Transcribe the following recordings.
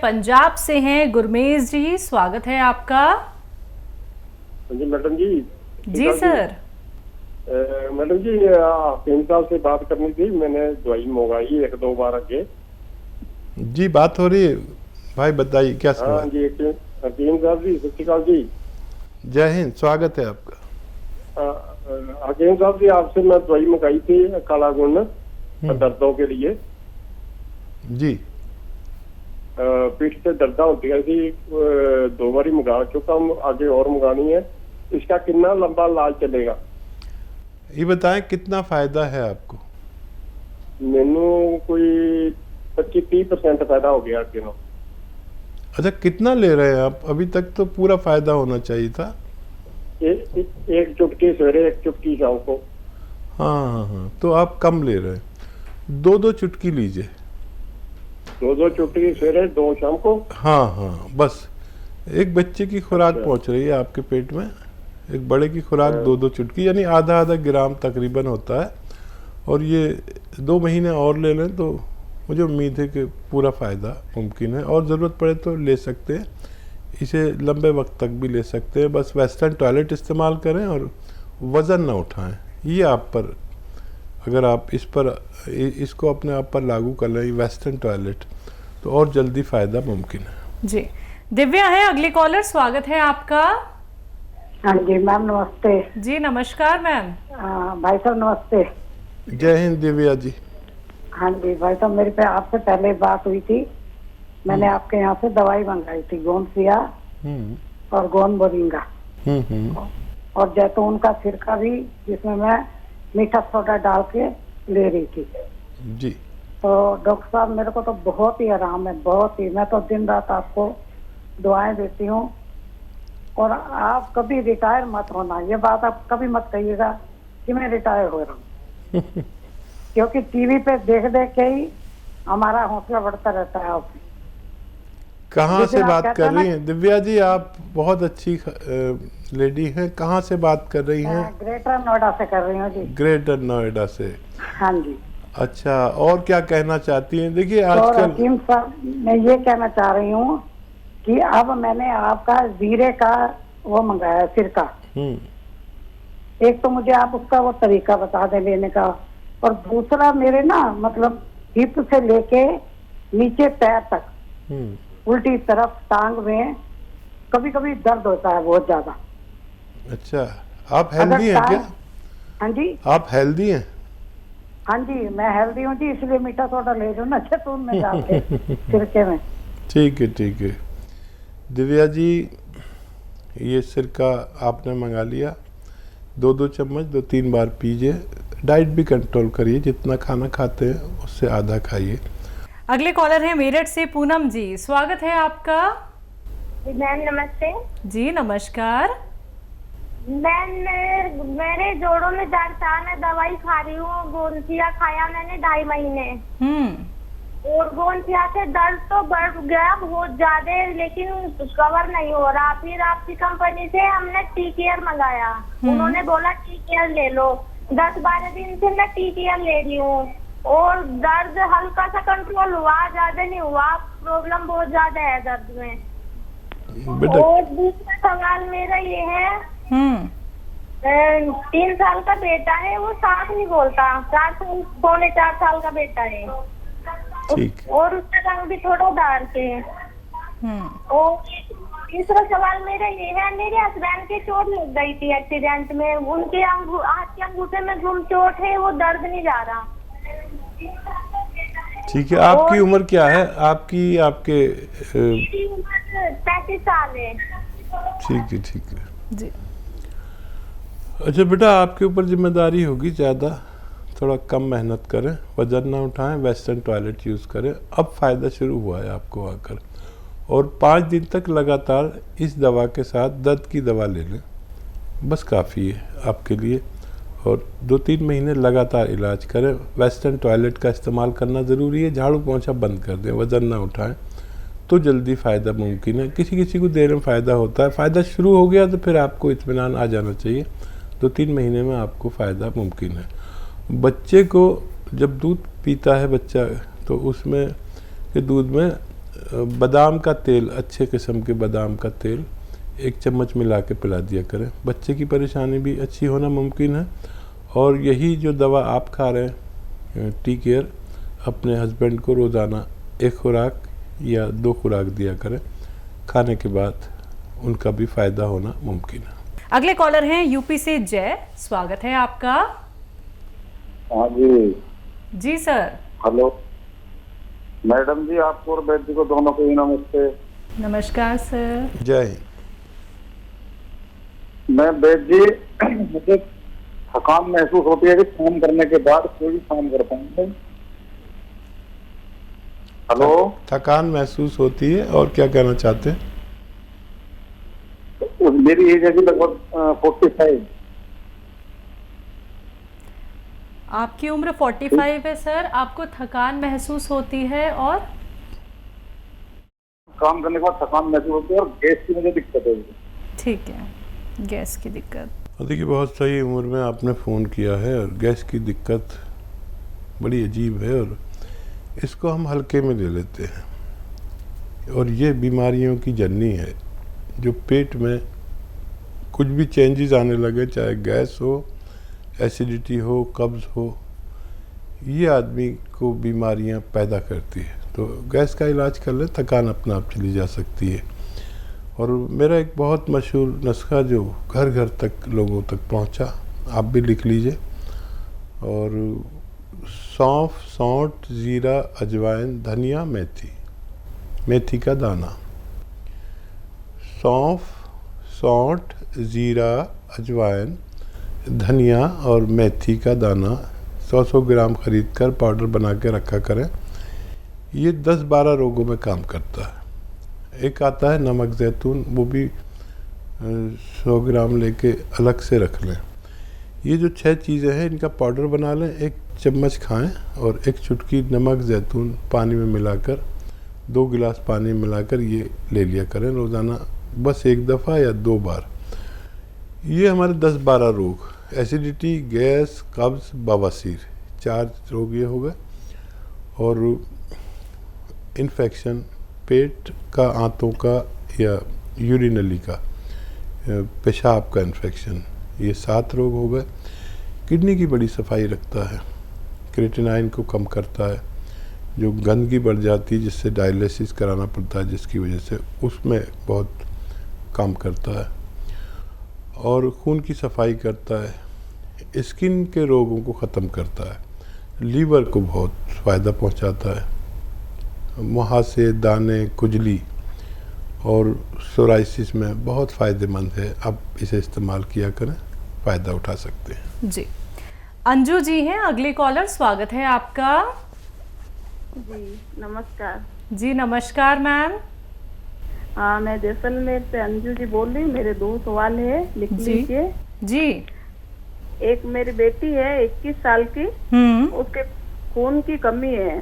पंजाब से हैं गुरमेश जी, स्वागत है आपका। जी मैडम जी। जी सर। मैडम जी हकीम साहब से बात करनी थी, मैंने दवाई मंगाई 1-2 बार आगे। जी बात हो रही है भाई, बताइए क्या हाँ सवाल। जी हकीम साहब जी, सत श्रीकाल जी। जय हिंद, स्वागत है आपका। हकीम साहब जी, आपसे मैं दवाई मंगाई थी काला गुण दर्दों के लिए। जी पीठ से दर्द होती है थी, 2 बारी मंगा चुका हूँ, आगे और मंगानी है। इसका कितना लंबा इलाज चलेगा? ये बताएं कितना फायदा है आपको। मैनू कोई 25-30% फायदा हो गया अगे नाल। अच्छा, कितना ले रहे हैं आप? अभी तक तो पूरा फायदा होना चाहिए था। एक चुटकी सवेरे, एक चुटकी शाम को। हाँ, तो आप कम ले रहे हैं। 2-2 चुटकी लीजिए। 2-2 चुटकी सवेरे, 2 शाम को। हाँ, बस एक बच्चे की खुराक अच्छा। पहुंच रही है आपके पेट में। एक बड़े की खुराक 2-2 चुटकी यानी आधा ग्राम तकरीबन होता है। और ये 2 महीने और ले लें तो मुझे उम्मीद है कि पूरा फ़ायदा मुमकिन है। और ज़रूरत पड़े तो ले सकते हैं, इसे लंबे वक्त तक भी ले सकते हैं। बस वेस्टर्न टॉयलेट इस्तेमाल करें और वज़न ना उठाएं। ये आप पर, अगर आप इसको अपने आप पर लागू कर लें वेस्टर्न टॉयलेट, तो और जल्दी फ़ायदा मुमकिन है। जी दिव्या है अगली कॉलर, स्वागत है आपका। हाँ जी मैम, नमस्ते। जी नमस्कार मैम। भाई साहब नमस्ते। जय हिंद दिव्या जी। हाँ जी भाई साहब, मेरे पे आपसे पहले बात हुई थी। मैंने आपके यहाँ से दवाई मंगाई थी, गोंदसिया और गोंद मोरिंगा और जैतून का सिरका भी, जिसमें मैं मीठा सोडा डाल के ले रही थी जी। तो डॉक्टर साहब मेरे को तो बहुत ही आराम है, बहुत ही। मैं तो दिन रात आपको दुआएं देती हूँ। और आप कभी रिटायर मत होना, ये बात आप कभी मत कहिएगा कि मैं रिटायर हो रहा हूँ क्योंकि टीवी पे देख देख के ही हमारा हौसला बढ़ता रहता है। आप कहाँ से बात कर रही हैं दिव्या जी? आप बहुत अच्छी लेडी हैं। कहाँ से बात कर रही हैं? ग्रेटर नोएडा से कर रही हूँ जी। ग्रेटर नोएडा से। हाँ जी। अच्छा, और क्या कहना चाहती हैं? देखिए और आजकल हकीम साहब, मैं ये कहना चाह रही हूँ कि अब मैंने आपका जीरे का वो मंगाया सिरका। एक तो मुझे आप उसका वो तरीका बता दें लेने का, और दूसरा मेरे ना मतलब हिप से लेके नीचे पैर तक उल्टी तरफ टांग में कभी कभी दर्द होता है बहुत ज्यादा। अच्छा, आप हेल्दी हैं क्या? हाँ जी। आप हेल्दी हैं? हाँ जी मैं हेल्दी हूँ जी, इसलिए मीठा सोडा ले रही हूँ ना जैतून में डाल के सिरके में। ठीक है दिव्या जी, ये सिरका आपने मंगा लिया। 2-2 चम्मच 2-3 बार पीजिए। डाइट भी कंट्रोल करिए, जितना खाना खाते हैं उससे आधा खाइए। अगले कॉलर है मेरठ से पूनम जी, स्वागत है आपका। मैम नमस्ते। जी नमस्कार। मैम मेरे जोड़ों में दर्द था, मैं दवाई खा रही हूँ। गोंदसिया खाया मैंने 2.5 महीने और गोंदसिया से दर्द तो बढ़ गया बहुत ज्यादा, लेकिन कवर नहीं हो रहा। फिर आपकी कंपनी से हमने टी केयर मंगाया, उन्होंने बोला टी केयर ले लो। 10-12 दिन से मैं टी केयर ले रही हूँ और दर्द हल्का सा कंट्रोल हुआ, ज्यादा नहीं हुआ। प्रॉब्लम बहुत ज्यादा है दर्द में। और दूसरा सवाल मेरा ये है, 3 साल का बेटा है, वो साफ नहीं बोलता। 4 साल का बेटा है और उसका रंग भी थोड़ा डार्क है। और तीसरा सवाल मेरा ये है, मेरे हस्बैंड की चोट लग गई थी एक्सीडेंट में, उनके हाथ के अंगूठे में गुम चोट है, वो दर्द नहीं जा रहा। ठीक है, आपकी उम्र क्या है? आपके मेरी उम्र 35 साल है। ठीक है जी। अच्छा बेटा, आपके ऊपर जिम्मेदारी होगी ज़्यादा। थोड़ा कम मेहनत करें, वजन ना उठाएं, वेस्टर्न टॉयलेट यूज़ करें। अब फ़ायदा शुरू हुआ है आपको आकर। और 5 दिन तक लगातार इस दवा के साथ दर्द की दवा ले लें, बस काफ़ी है आपके लिए। और 2-3 महीने लगातार इलाज करें। वेस्टर्न टॉयलेट का इस्तेमाल करना ज़रूरी है। झाड़ू पोंछा बंद कर दें, वज़न ना उठाएं, तो जल्दी फ़ायदा मुमकिन है। किसी को देर में फ़ायदा होता है। फ़ायदा शुरू हो गया तो फिर आपको इत्मीनान आ जाना चाहिए। 2-3 महीने में आपको फ़ायदा मुमकिन है। बच्चे को जब दूध पीता है बच्चा, तो उसमें के दूध में बादाम का तेल, अच्छे किस्म के बादाम का तेल 1 चम्मच मिला के पिला दिया करें। बच्चे की परेशानी भी अच्छी होना मुमकिन है। और यही जो दवा आप खा रहे हैं टी केयर, अपने हस्बैंड को रोज़ाना 1 खुराक या 2 खुराक दिया करें। खाने के बाद उनका भी फ़ायदा होना मुमकिन है। अगले कॉलर हैं यूपी से जय, स्वागत है आपका। हाँ जी। जी सर। हेलो मैडम जी, आपको और बैठ जी को दोनों को ही नमस्ते। नमस्कार सर। जय हिंद। मैं बैठ जी, मुझे थकान महसूस होती है कि काम करने के बाद कोई भी काम कर पाऊंगा। हेलो। थकान महसूस होती है और क्या कहना चाहते हैं? मेरी एज है जी लगभग 45। आपकी उम्र 45 है सर, आपको थकान महसूस होती है और काम करने के बाद थकान महसूस होती है और गैस की मुझे दिक्कत है। ठीक है, गैस की दिक्कत। देखिए, बहुत सही उम्र में आपने फ़ोन किया है और गैस की दिक्कत बड़ी अजीब है और इसको हम हल्के में ले लेते हैं। और ये बीमारियों की जननी है। जो पेट में कुछ भी चेंजेस आने लगे, चाहे गैस हो, एसिडिटी हो, कब्ज़ हो, ये आदमी को बीमारियां पैदा करती है। तो गैस का इलाज कर ले, थकान अपने आप चली जा सकती है। और मेरा एक बहुत मशहूर नुस्खा जो घर घर तक लोगों तक पहुंचा, आप भी लिख लीजिए। और सौंफ, सौंठ, ज़ीरा, अजवाइन, धनिया, मेथी का दाना। सौंफ, सौंठ, ज़ीरा, अजवाइन, धनिया और मेथी का दाना 100-100 ग्राम ख़रीद कर पाउडर बना के रखा करें। ये 10-12 रोगों में काम करता है। एक आता है नमक ज़ैतून, वो भी 100 ग्राम लेके अलग से रख लें। ये जो 6 चीज़ें हैं, इनका पाउडर बना लें, 1 चम्मच खाएं और 1 चुटकी नमक ज़ैतून पानी में मिलाकर 2 गिलास पानी में मिलाकर ये ले लिया करें रोज़ाना, बस 1 दफ़ा या 2 बार। ये हमारे 10-12 रोग, एसिडिटी, गैस, कब्ज़, बवासीर, 4 रोग ये हो गए। और इन्फेक्शन, पेट का, आंतों का या यूरिनली का, पेशाब का इन्फेक्शन, ये 7 रोग हो गए। किडनी की बड़ी सफाई रखता है, क्रिएटिनाइन को कम करता है। जो गंदगी बढ़ जाती है जिससे डायलिसिस कराना पड़ता है, जिसकी वजह से, उसमें बहुत काम करता है। और खून की सफाई करता है, स्किन के रोगों को ख़त्म करता है, लीवर को बहुत फ़ायदा पहुंचाता है, मुहासे, दाने, खुजली और सोराइसिस में बहुत फ़ायदेमंद है। आप इसे इस्तेमाल किया करें, फ़ायदा उठा सकते हैं। जी। अंजू जी हैं अगले कॉलर, स्वागत है आपका। जी नमस्कार। जी नमस्कार मैम। हाँ, मैं जैसलमेर से अंजू जी बोल रही हूँ। मेरे 2 सवाल है, लिख लीजिए। जी। एक मेरी बेटी है 21 साल की, उसके खून की कमी है,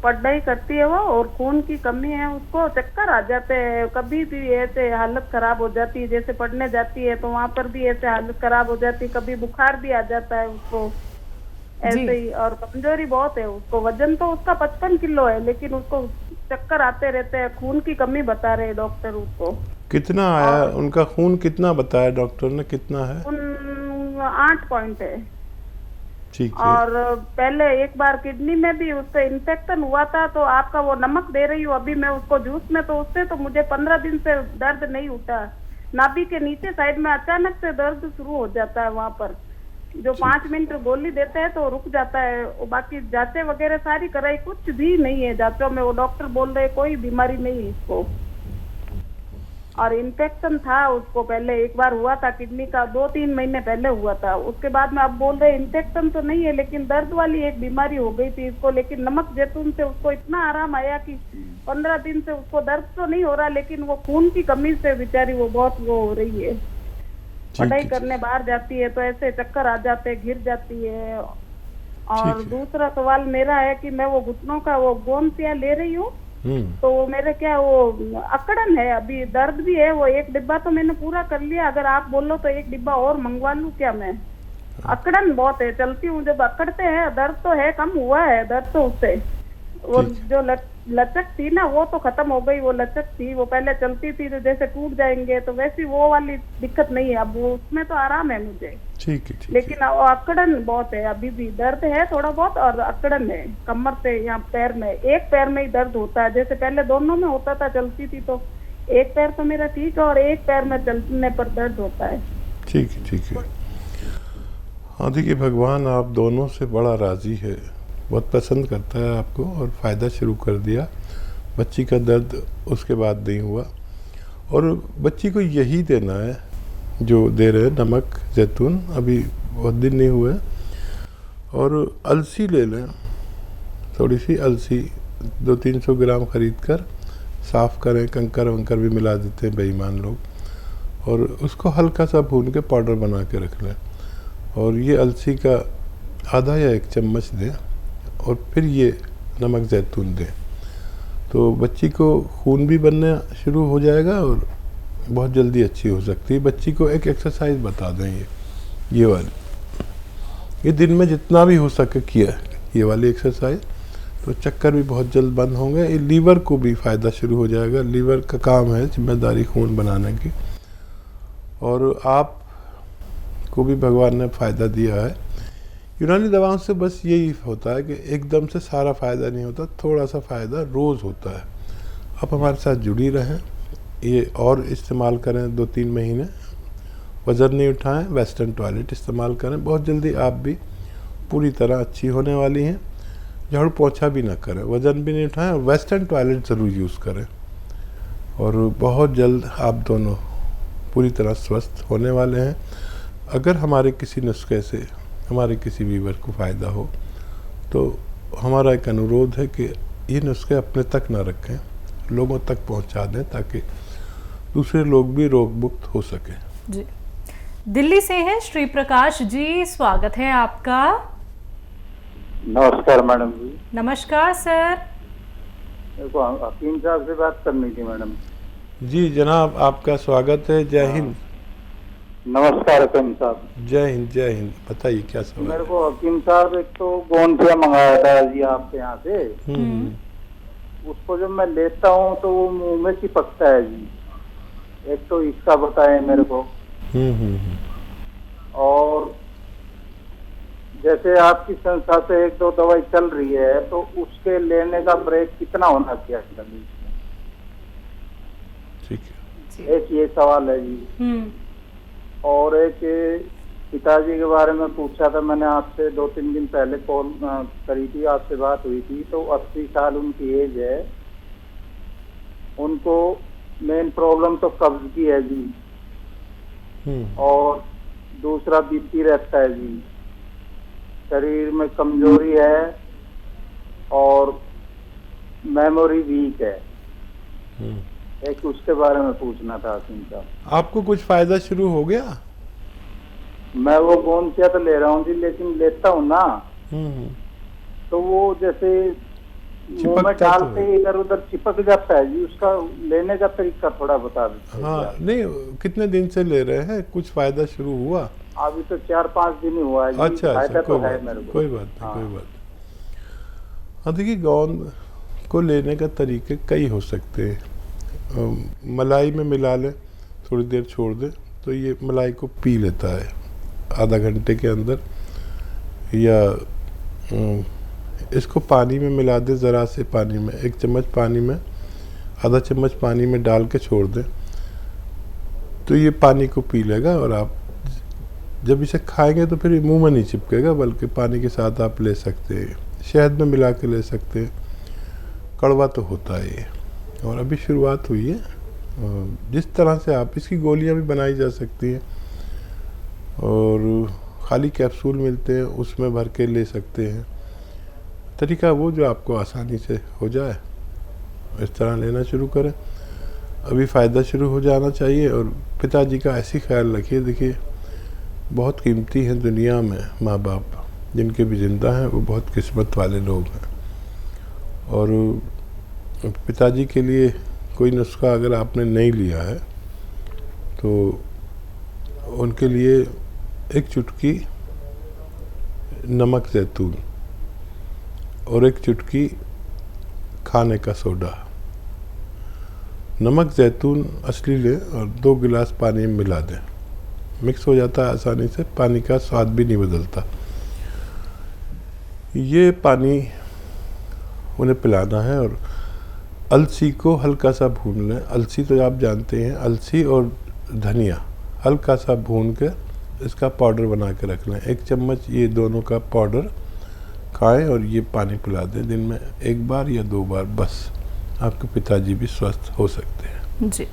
पढ़ाई करती है वो और खून की कमी है, उसको चक्कर आ जाते हैं, कभी भी ऐसे हालत खराब हो जाती है, जैसे पढ़ने जाती है तो वहाँ पर भी ऐसे हालत खराब हो जाती है, कभी बुखार भी आ जाता है उसको ऐसे ही। और कमजोरी बहुत है उसको, वजन तो उसका 55 किलो है, लेकिन उसको चक्कर आते रहते हैं, खून की कमी बता रहे डॉक्टर उसको। कितना आया उनका खून, कितना बताया डॉक्टर ने, कितना है? 8 पॉइंट है। ठीक है। और पहले एक बार किडनी में भी उससे इन्फेक्शन हुआ था, तो आपका वो नमक दे रही हूँ अभी मैं उसको जूस में, तो उससे तो मुझे 15 दिन से दर्द नहीं उठा। नाभि के नीचे साइड में अचानक से दर्द शुरू हो जाता है, वहाँ पर जो 5 मिनट गोली देते हैं तो रुक जाता है। बाकी जांचें वगैरह सारी कराई, कुछ भी नहीं है जांचों में, वो डॉक्टर बोल रहे कोई बीमारी नहीं है इसको। और इन्फेक्शन था उसको, पहले एक बार हुआ था किडनी का, 2-3 महीने पहले हुआ था। उसके बाद में अब बोल रहे इन्फेक्शन तो नहीं है, लेकिन दर्द वाली एक बीमारी हो गई थी इसको। लेकिन नमक जैतून से उसको इतना आराम आया कि 15 दिन से उसको दर्द तो नहीं हो रहा, लेकिन वो खून की कमी से बेचारी वो बहुत वो हो रही है। पढ़ाई करने बाहर जाती है तो ऐसे चक्कर आ जाते हैं, गिर जाती है। और दूसरा सवाल मेरा है कि मैं वो घुटनों का वो गोंसिया ले रही हूँ, तो मेरे क्या वो अकड़न है, अभी दर्द भी है। वो 1 डिब्बा तो मैंने पूरा कर लिया, अगर आप बोलो तो 1 डिब्बा और मंगवा लूं क्या मैं? अकड़न बहुत है, चलती हूँ जब अकड़ते हैं, दर्द तो है, कम हुआ है दर्द तो उससे। वो जो लचक थी ना वो तो खत्म हो गई। वो लचक थी, वो पहले चलती थी तो जैसे टूट जाएंगे, तो वैसी वो वाली दिक्कत नहीं है अब। वो उसमें तो आराम है मुझे। ठीक है, ठीक लेकिन अकड़न बहुत है, अभी भी दर्द है थोड़ा बहुत, और अकड़न है कमर से यहाँ पैर में। एक पैर में ही दर्द होता है, जैसे पहले दोनों में होता था, चलती थी तो। एक पैर तो मेरा ठीक है और एक पैर में चलने पर दर्द होता है। ठीक है, ठीक है। हाँ देखिए, भगवान आप दोनों से बड़ा राजी है, बहुत पसंद करता है आपको और फ़ायदा शुरू कर दिया। बच्ची का दर्द उसके बाद नहीं हुआ, और बच्ची को यही देना है जो दे रहे हैं, नमक जैतून। अभी बहुत दिन नहीं हुए। और अलसी ले लें, थोड़ी सी अलसी 200-300 ग्राम ख़रीद कर साफ़ करें, कंकर वंकर भी मिला देते हैं बेईमान लोग, और उसको हल्का सा भून के पाउडर बना के रख लें। और ये अलसी का आधा या 1 चम्मच दें, और फिर ये नमक जैतून दें, तो बच्ची को खून भी बनना शुरू हो जाएगा और बहुत जल्दी अच्छी हो सकती है। बच्ची को एक एक्सरसाइज बता दें, ये वाली, ये दिन में जितना भी हो सके किया ये वाली एक्सरसाइज, तो चक्कर भी बहुत जल्द बंद होंगे। ये लीवर को भी फ़ायदा शुरू हो जाएगा। लीवर का काम है जिम्मेदारी खून बनाने की, और आप को भी भगवान ने फ़ायदा दिया है। यूनानी दवाओं से बस यही होता है कि एकदम से सारा फ़ायदा नहीं होता, थोड़ा सा फ़ायदा रोज़ होता है। आप हमारे साथ जुड़ी रहें, ये और इस्तेमाल करें 2-3 महीने, वज़न नहीं उठाएं, वेस्टर्न टॉयलेट इस्तेमाल करें, बहुत जल्दी आप भी पूरी तरह अच्छी होने वाली हैं। झाड़ू पोछा भी ना करें, वज़न भी नहीं उठाएं, और वेस्टर्न टॉयलेट ज़रूर यूज़ करें, और बहुत जल्द आप दोनों पूरी तरह स्वस्थ होने वाले हैं। अगर हमारे किसी नुस्खे से हमारे किसी व्यूअर को फ़ायदा हो, तो हमारा एक अनुरोध है कि ये नुस्खे अपने तक ना रखें, लोगों तक पहुंचा दें, ताकि दूसरे लोग भी रोग मुक्त हो सकें। जी, दिल्ली से हैं श्री प्रकाश जी, स्वागत है आपका। नमस्कार मैडम जी। नमस्कार सर। मेरे को हकीम साहब से बात करनी थी मैडम। जी जनाब, आपका स्वागत है। जय हिंद। नमस्कार हकीम साहब। जय हिंद, जय हिंद। बताइए क्या सवाल मेरे है? को हकीम साहब एक तो गोंदिया मंगाया था जी आपके यहाँ से। उसको जब मैं लेता हूँ तो वो मुंह में चिपकता है जी। एक तो इसका बताएं मेरे को। और जैसे आपकी संस्था से 1-2 दवाई चल रही है, तो उसके लेने का ब्रेक कितना होना चाहिए? ठीक है। एक ये सवाल है जी। और एक पिताजी के बारे में पूछा था मैंने आपसे 2-3 दिन पहले, कॉल करी थी, आपसे बात हुई थी। तो 80 साल उनकी एज है। उनको मेन प्रॉब्लम तो कब्ज की है जी, और दूसरा बीपी रहता है जी। शरीर में कमजोरी है और मेमोरी वीक है। एक उसके बारे में पूछना था आपसे। आपको कुछ फ़ायदा शुरू हो गया? मैं वो गोंदिया तो ले रहा हूँ जी, लेकिन लेता हूँ ना तो वो जैसे मुंह में डालते ही इधर उधर चिपक जाता है जी। उसका लेने का तरीका थोड़ा बता दीजिए। हाँ, नहीं, कितने दिन से ले रहे हैं? कुछ फ़ायदा शुरू हुआ? अभी तो 4-5 दिन ही हुआ है जी। अच्छा, फायदा कोई तो है बात मेरे नहीं, को। कोई बात नहीं, कोई बात नहीं। हाँ देखिए, गोंद को लेने का तरीके कई हो सकते हैं। मलाई में मिला लें, थोड़ी देर छोड़ दें, तो ये मलाई को पी लेता है आधा घंटे के अंदर। या इसको पानी में मिला दें, ज़रा से पानी में, 1 चम्मच पानी में, आधा चम्मच पानी में डाल के छोड़ दें, तो ये पानी को पी लेगा। और आप जब इसे खाएंगे तो फिर मुंह में नहीं चिपकेगा, बल्कि पानी के साथ आप ले सकते हैं, शहद में मिला के ले सकते हैं। कड़वा तो होता है ये, और अभी शुरुआत हुई है। जिस तरह से आप, इसकी गोलियां भी बनाई जा सकती हैं, और खाली कैप्सूल मिलते हैं, उसमें भर के ले सकते हैं। तरीका वो जो आपको आसानी से हो जाए, इस तरह लेना शुरू करें। अभी फ़ायदा शुरू हो जाना चाहिए। और पिताजी का ऐसी ख्याल रखिए। देखिए, बहुत कीमती हैं दुनिया में माँ बाप, जिनके भी ज़िंदा हैं वो बहुत किस्मत वाले लोग हैं। और पिताजी के लिए कोई नुस्खा अगर आपने नहीं लिया है, तो उनके लिए 1 चुटकी नमक जैतून और 1 चुटकी खाने का सोडा, नमक जैतून असली लें और 2 गिलास पानी में मिला दें। मिक्स हो जाता है आसानी से, पानी का स्वाद भी नहीं बदलता। ये पानी उन्हें पिलाना है और अलसी को हल्का सा भून लें। अलसी तो आप जानते हैं, अलसी और धनिया हल्का सा भून के इसका पाउडर बना के रख लें। 1 चम्मच ये दोनों का पाउडर खाएं और ये पानी पिला दें दिन में 1 बार या 2 बार, बस आपके पिताजी भी स्वस्थ हो सकते हैं। जी।